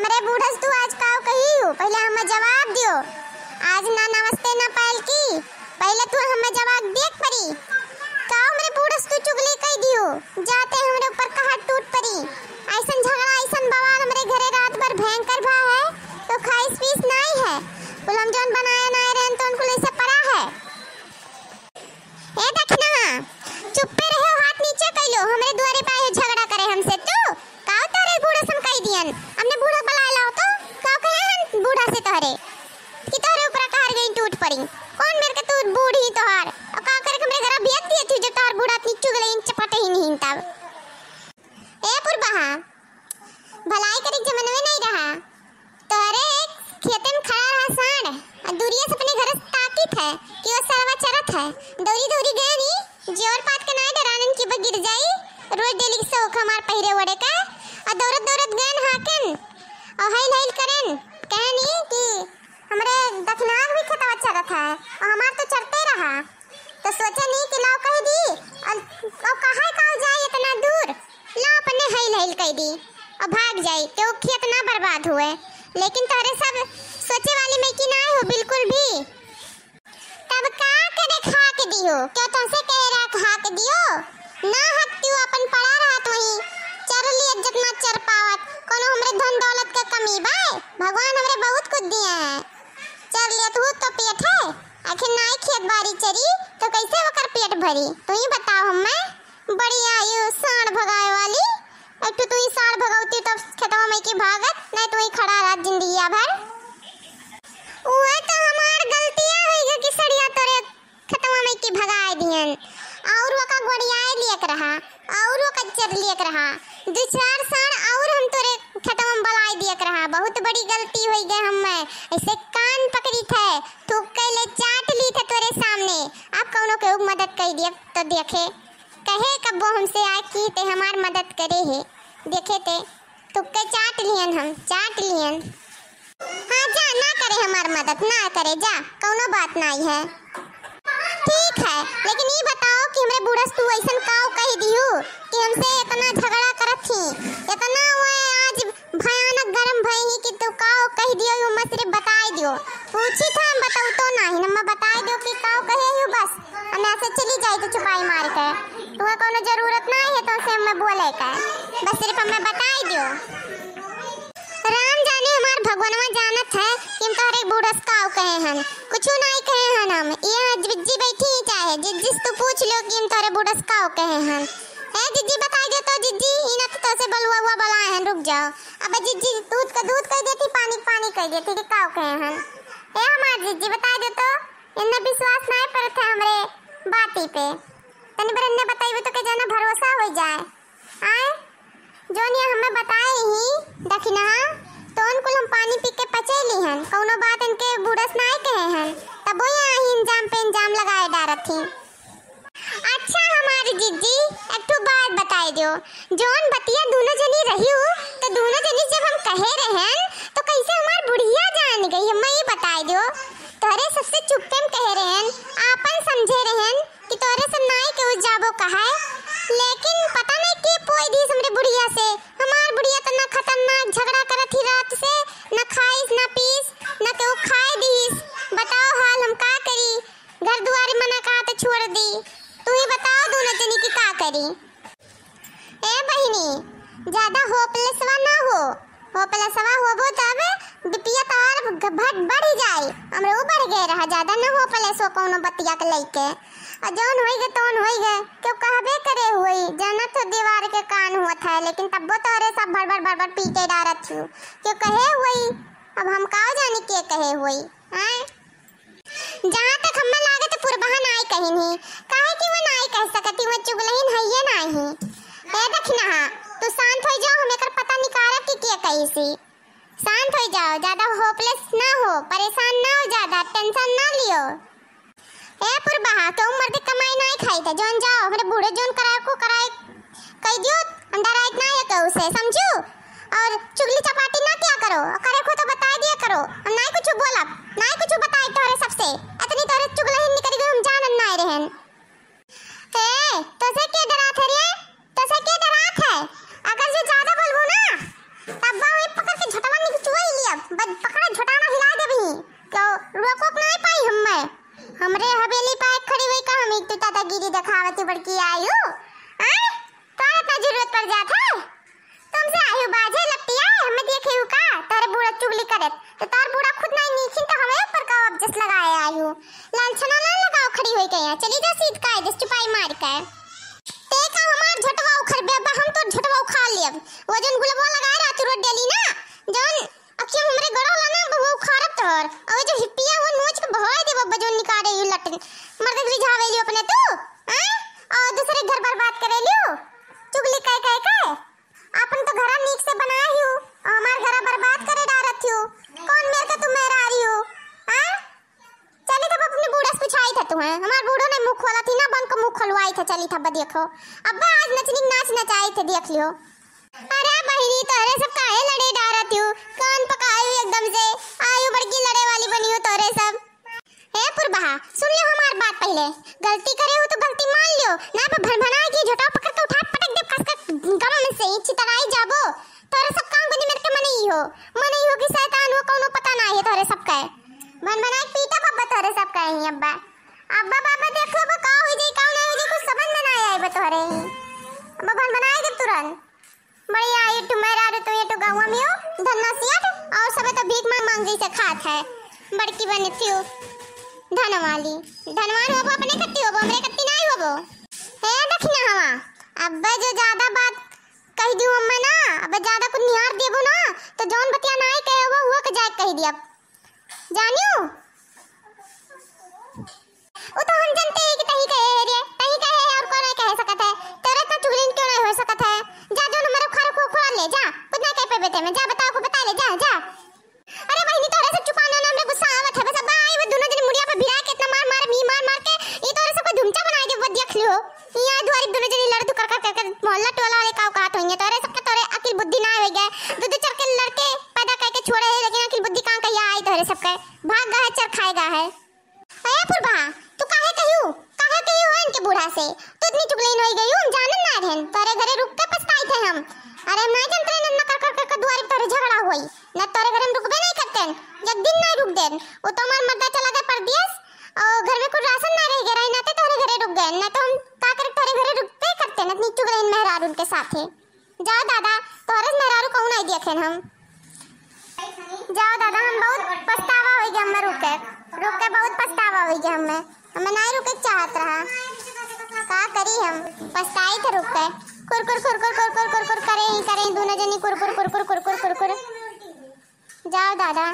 हमरे बूढ़स तू आज काव कही हो, पहले हमें जवाब दियो। आज ना नमस्ते ना पायल की, पहले तू हमें जवाब देख परी। काव हमरे बूढ़स तू चुगली कह दियो, जाते हमरे ऊपर कहर टूट परी। ऐसन झगड़ा ऐसन बवाल हमरे घरे रात भर भयंकर भा है, तो खाइस पीस नहीं है। कुलम जोन बनाया नहीं रहन तो उनको ऐसे पड़ा है। ए देखना, चुप्पे रहो, हाथ नीचे कर लो। हमरे द्वारे पे आए झगड़ा करे हमसे तू काव तारे बूढ़ा सम कह दियन। हमने बूढ़ा बुलाए लाओ तो काव कहे हम बूढ़ा से तोहरे कि तोहरे ऊपर कहर गई टूट पड़ी। कौन मेरे के तू बूढ़ी तोहर और का करे हमरे घर भेज दिए थी जो तोहर बूढ़ा इतनी चुगले इन चपटे ही नहीं तब। ए पुरबहा भलाई करे जमन में नहीं रहा, तोहरे खेते में खड़ा रहा सांड और दूरिया से अपने घर ताकीत है कि वो सरवा चरत है। दौरी दौरी गए नी जोर पात के नहीं डरानन की गिर जाई। रोज डेली से हमार पहिरे ओढ़े का और दौड़त दौड़त गए हाकन और हाइल हाइल करन कहनी कि हमरे दखनार भी खतवा चरत है और हमार तो चरते रहा। तो सोचे नहीं कि लाओ कह दी और कहां काव जाए इतना दूर, ला अपने हाइल हाइल कह दी और भाग जाई तो खेत ना बर्बाद हुए। लेकिन तारे सब सोचे वाली में कि ना हो बिल्कुल भी। तब का करे खा के दियो, क्या तुमसे कह रहा खा के दियो ना हत्तू अपन पड़ा रहत वही चर लिए जितना चर पावत। कोनो हमरे धन दौलत के कमी बा, भगवान हमरे बहुत कुछ दिए हैं। चर लिए तो पेट है, आखिर नाई खेत बाड़ी चरी तो कैसे वकर पेट भरी। तू ही बताओ हमें बड़ी आयु साढ़ भगाए वाली। एक तो ही साढ़ भगावती तब खेतवा में की भागत नहीं तो ही खड़ा रहा जिंदगी भर। ओए तो हमार गलतियां है कि सड़िया तोरे खेतवा में की भगाए दियन और वका गोड़ियाए लियक रहा और वका चर लियक रहा दो चार साल और हम तोरे खेतवा में बलाई दियक रहा। बहुत बड़ी गलती होई गए हमें, ऐसे कान पकड़ी थे थूक के ले चाट ली थे तोरे सामने। आप कौनो के मदद कर दिया तो देखे कहे कब वो हमसे आ की ते हमार मदद करे है देखे ते थूक के चाट लियन हम चाट लियन। हाँ जा ना करे हमार मदद ना करे जा, कौनो बात नहीं है। ठीक है लेकिन ये बताओ कि हमरे बूढ़स तू ऐसन काव कह दियो कि हमसे इतना झगड़ा करत थी, इतना वो आज भयानक गरम भई ही कि तू काव कह दियो यो मत सिर्फ बताई दियो। पूछी था हम बताऊ तो नहीं न मैं बताई दियो कि काव कहे हो बस हम ऐसे चली जाई तो छुपाई मार के। तुम्हें कोनो जरूरत नहीं है तो से मैं बोले का, बस सिर्फ हमें बताई दियो। राम जाने हमार भगवानवा जानत है कि हम तोहरे बूढ़स काव कहे हन, कुछो नहीं कहे हन। हम यहाँ जिज्जी बैठी ही चाहे जिज्जी तो पूछ लो कि हम तोहरे बूढ़स काव कहे हन। है जिज्जी बता दे तो जिज्जी इना तो से बलुआ हुआ बलाए हन। रुक जाओ अब जिज्जी दूध का दूध कह देती पानी पानी कह देती कि काव कहे हन। ए हमार जिज्जी बता दे तो इन्ने विश्वास नहीं पड़त है हमरे बाती पे। तनी बरन्ने बताइबे तो के जाना भरोसा हो जाए। आए जोन ये हमें बताए ही दखिना तो उनको हम पानी पी के पचैली हन, कौनो बात इनके बूढ़स नहीं कहे हन तब वो यहाँ इंजाम पे इंजाम लगाए डारत थी। अच्छा हमारी जिज्जी एक तो बात बताई दियो, जोन बतिया दोनों जनी रही हो तो दोनों जनी जब हम कहे रहन तो कैसे हमार बुढ़िया जान गई हमें ये बताई दियो। तोरे सबसे चुपके में कहे रहन आपन समझे रहन कि तोरे से नाई के उस जाबो कहा है, लेकिन पता नहीं के पोई दी हमरे बुढ़िया से। हमार बुढ़िया तो ना खतरनाक झगड़ा करत ही रात से, ना खाइस ना पीस ना के वो खाए दीस। बताओ हाल हम का करी, घर दुआर मना कहा तो छोड़ दी। तू ही बताओ दोनों जनी की का करी। ए बहिनी ज्यादा होपलेसवा ना हो, होपलेसवा होबो तब बिटिया तार भट बढ़ जाए। हमरे वो बढ़ गए रहा ज्यादा ना होपलेसो कोनो बतिया के लेके और जौन होई गए तौन होई गए क्यों कहबे करे हुई जाना तो दीवार के कान हुआ था। लेकिन तब वो तोरे सब भड़ पीटे डारत थी क्यों कहे हुई। अब हम काव जाने के कहे हुई हैं। जहां तक हमें लागे तो पुरबहन आई कहीं नहीं काहे कि वो नहीं कह सकती वो चुगलहीन है ये नहीं। ए देखना तू शांत हो जाओ, हमें कर पता निकारा कि के कही सी। शांत हो जाओ, ज्यादा होपलेस ना हो, परेशान ना हो, ज्यादा टेंशन ना लियो। ए पुरबहा तो उम्र के कमाई नहीं खाई थे जोन जाओ हमरे बूढ़े जोन कराए को कराए कह दियो अंडर राइट ना है कहू से समझू। और चुगली चपाटी ना क्या करो, करे को तो बता दिया करो। हम नहीं कुछ बोला नहीं कुछ बताए तोरे सबसे इतनी तोरे चुगलहीन निकल गई हम जानन नहीं रहन। ए तो से के डरात है रे, तो से के डरात है। अगर जो ज्यादा बोलबो ना तब वही पकड़ के झटवा सीधा सीध काहे दे चुपाई मार के ते का हमार झटवा उखर बे हम तो झटवा उखा लेब वजन गुलबा लगा रहा तू रोड डेली ना जौन अखियों हमरे गड़ा होला ना वो उखारत तोर और जो हिप्पिया वो नोच के भगाई दे बब्बा जो निकाले यू लटन मर्द रिझावे लियो अपने तू हैं और दूसरे घर बर्बाद करे लियो चुगली कह अपन तो घरा नीक से बनाए हो और हमार घरा बर्बाद करे डारत हो कौन मेरे का तू मेरा आ रही हो हैं चली तब अपने बूढ़ा से पूछाई था तू है हमार बूढ़ो ने मुंह खोला थी ना बन को मुंह खोलवाई था चली था देखो अब्बा आज नचनी नाच नचाई थे देख लियो अरे बहिनी तोरे सब काहे लड़े डारत हो कान पकाए एकदम से आयु बड़की लड़े वाली बनी हो तोरे सब हे पुरबहा सुन लियो हमार बात पहले गलती करे हो तो गलती मान लियो ना पे भनभना की झोटा पकड़ के उठा पटक दे कस गम में से चितराई जाबो तोरे सब काम बनी मेरे के मन ही हो कि शैतान हो कोनो पता ना है तोरे सब के भनभना पीटा बब्बा तोरे सब के ही अब्बा अब्बा बाबा देख लो का हो जाई का ना हो जाई कुछ समझ में ना आए बे तोरे अब्बा भनभना दे तुरंत बढ़िया ये तो मेरा तो ये तो गांव में हो धन्ना सियाट और सब तो भीख मांग से खात है बड़की बनी थी धनवान हो अपने कत्ती हो हमरे कत्ती नहीं होबो हे दखना हवा अब्बे जो ज्यादा बात कह दियो अम्मा ना अबे ज्यादा कुछ निहार देबो ना तो जौन बतिया नहीं कहे वो हुआ के जाए कह दिया जानियो ओ तो हम जानते हैं कि तही कहे रे तही कहे और कोई नहीं कह सकत है तेरे तो चुगली क्यों नहीं हो सकत है जा जो हमारे खार को खोल ले जा कुछ ना कह पे बेटे में जा बताओ को बता ले जा अरे बहनी तोरे से छुपाना ना हमरे गुस्सा आवत है बस अब आई वो दोनों जन मुड़िया पे भिड़ा के इतना मार के ये तोरे से कोई धुमचा बनाई दे वो देख लियो यहां द्वारी दोनों जन लड़ तू कर मोहल्ला टोला वाले काव कहत होंगे तोरे सबके तोरे अकिल बुद्धि ना हो गए दूध चर के लड़के पैदा करके छोड़े है लेकिन अकिल बुद्धि कहां कहिया आई तोरे सबके भाग गए चर खाएगा है अरे पुरबा तू काहे कहियो है इनके बूढ़ा से तू इतनी चुगलीन होई गई हम जानन ना रहन तोरे घरे रुक के पछताई थे हम अरे ना जानते न कर द्वारी तोरे झगड़ा होई न तोरे घर में रुकबे नहीं करते एक दिन नहीं रुक देन वो तो हमार मर्दा चला गए परदेश और घर में कुछ राशन ना रह गया ना तो तोरे घरे रुक गए ना तो हम का करे तोरे घरे रुकते करते न इतनी चुगलीन मेहरारू उनके साथ है जाओ दादा तोरे मेहरारू कहू नहीं देखेन हम जाओ दादा हम बहुत पछतावा होई गया हम रुक के बहुत पछतावा होई गया हमें नहीं रुके चाहत रहा का करी हम पछताई थे रुक के कुर करे दोनों जनी कुर जाओ दादा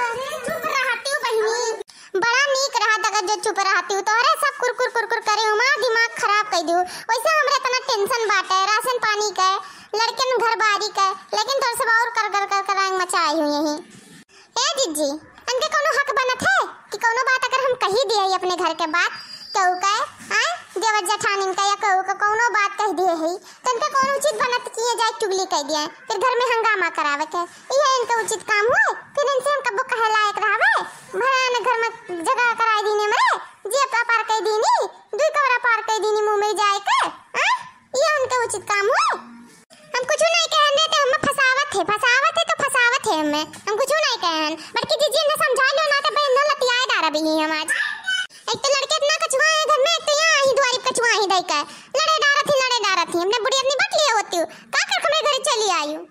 अरे चुप रहती हूँ बहनी बड़ा नीक रहा अगर जो चुप रहती हूँ तो अरे सब कुर करे हमारा दिमाग खराब कर दूँ वैसे हमरा इतना टेंशन बाटे राशन पानी का लड़कन घर बारी का लेकिन थोड़ा सा और कर रंग मचाई हुई यही ए जीजी इनके कोनो हक बनत है कि कोनो बात अगर हम कही दिए अपने घर के बात कहू का हां देवर जेठानी का या कहू का कोनो बात कह दिए है तो इनके कोनो उचित बनत किए जाए चुगली कह दिए फिर घर में हंगामा करावे के ये इनका उचित काम हुए फिर इनसे हम कब कहे लायक रहवे भरान घर में जगह कराई दीने मरे जे पार कह दीनी दुई कवरा पार कह दीनी मुंह में जाए के हां ये उनका उचित काम हुए हम कुछ नहीं कहने थे हम फसावत है तो फसावत है हम कुछ नहीं कहन बल्कि जीजी ने समझा लो ना तो बहन लतियाए डारा भी हम आज एक तो लड़के इतना कछुआ है घर में एक तो यहाँ ही द्वारी कछुआ ही दई का लड़े डारा थी हमने बुढ़ी अपनी बट लिया होती हूँ का कर हमें घर चली आई हूँ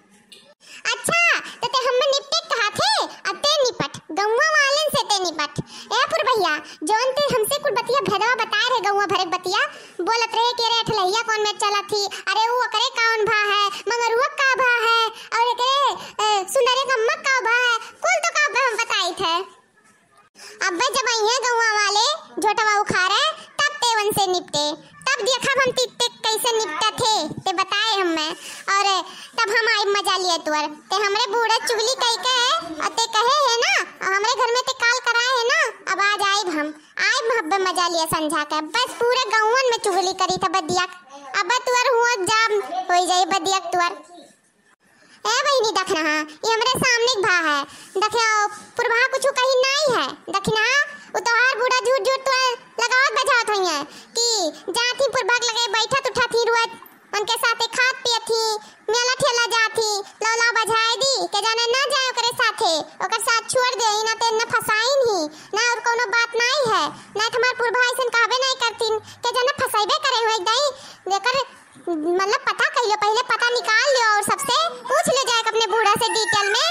अच्छा तो ते हमने निपटे कहा थे अब ते निपट गौवा वालन से ते निपट ए पुर भैया जोन ते हमसे कुछ बतिया भेदवा बताए रहे गौवा भरे बतिया बोलत रहे कि रे ठलैया कौन में चला थी अरे वो करे कौन भा है मगरुआ का भा है और करे सुंदरी गम्मा का भा है कुल तो का हम बताई थे अब जब ये गौवा वाले झोटवा उखाड़े तब तेवन से निपटे तब देखा हम तित्ते कैसे निपटा थे ते बताए हमें और तब हम आई मजा लिए तुअर ते हमरे बूढ़े चुगली कह के और ते कहे है ना हमरे घर में ते काल कराए है ना अब आज आई हब्बे मजा लिए समझा के बस पूरे गांवन में चुगली करी था बदिया अब तुअर हुआ जाम होई जाई बदिया तुअर ए बहिनी देखना ये हमरे सामने भा है देखना पुरभा कुछ कहीं नहीं है देखना वो तो हर बूढ़ा झूठ तो लगावत बजावत होई है कि जाती पुरभाग लगे बैठा उठा थी रुआ उनके साथे खात पिए थी मेला ठेला जाती लौला बजाए दी के जाने ना जाए ओकरे साथे ओकर साथ छोड़ दे ना ते न फसाइन ही ना और कोनो बात नहीं है ना हमार पुरभा ऐसन कहबे नहीं करतीन के जाने फसाइबे करे होई दई लेकर मतलब पता कर लो पहले पता निकाल लो और सबसे पूछ ले जाए अपने बूढ़ा से डिटेल में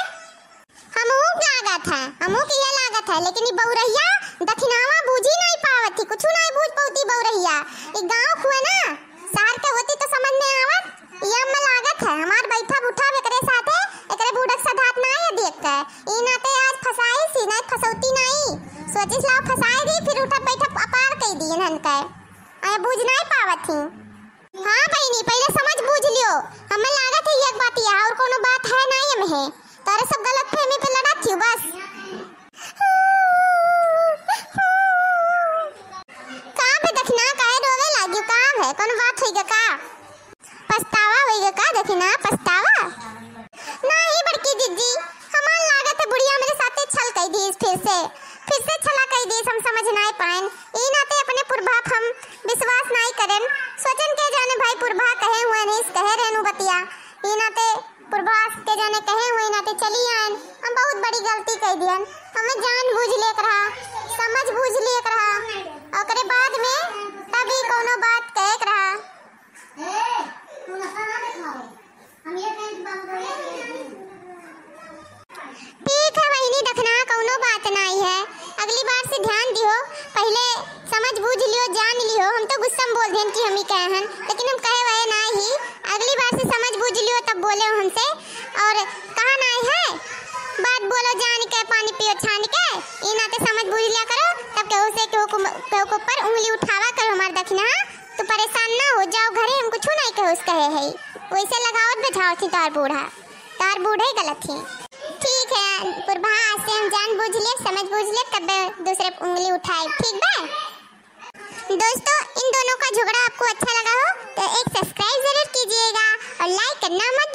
हमहू की ये लागत है लेकिन ये बहुरहिया दखिनावा बूझी नहीं पावत थी, कुछ नहीं बूझ पाती बौरहिया। ये गांव हुआ ना, शहर के होती तो समझ में आवत। ये में लागत है हमार बैठा उठा एकरे साथे, एकरे बूढ़क सधात नहीं है देख के। ई नाते आज फसाई सी नहीं फसौती नहीं, सोचिस लाओ फसाई दी फिर उठा बैठा अपार कह दी हन के। आए बूझ नहीं पावत थी। हां बहनी पहले समझ बूझ लियो, हमें लागत है एक बात या और कोनो बात है नहीं में। तारे सब गलत फहमी पे लड़ा थी बस। का पे देखना काहे रोवे लागियो, का है कोनो बात होइगा का? पछतावा होइगा का देखना पछतावा? नहीं बड़की दीदी, हमार लागत है बुढ़िया मेरे साथे छल कई दी फिर से छला कई दी, हम समझ नहीं पाएन। ई नाते अपने पुरभा हम विश्वास नहीं करेन, सोचन के जाने भाई पुरभा कहे हुए नहीं कहे रहनु बतिया। ई नाते पुरभा के जाने कहे हुए नाते चली आन, हम बहुत बड़ी गलती कर दियन। हमें जान बूझ ले रहा, समझ बूझ ले रहा, ओकरे बाद में तभी कोनो बात कह रहा। ठीक है वही देखना कोनो बात नहीं है, अगली बार से ध्यान दियो, पहले समझ बूझ लियो जान लियो। हम तो गुस्सा में बोल देन कि हम ही कहे हन, लेकिन हम कहे वह नहीं ही। अगली बार से समझ बूझ लियो तब बोले हमसे, और कहा नहीं है बात बोलो जान के पानी पियो छान के। ई नाते समझ बूझ लिया करो, तब केहू से केहू को पर उंगली उठावा करो हमार दखना, तो परेशान ना हो जाओ घरे। हम कुछ नहीं कहे उस कहे है, वैसे लगावत बैठाओ थी तार बूढ़े गलत थी। ठीक है पुरभा, आज से हम जान बूझ ले समझ बूझ ले तब दूसरे उंगली उठाए, ठीक है? दोस्तों इन दोनों का झगड़ा आपको अच्छा लगा हो तो एक सब्सक्राइब जरूर कीजिएगा और लाइक करना मत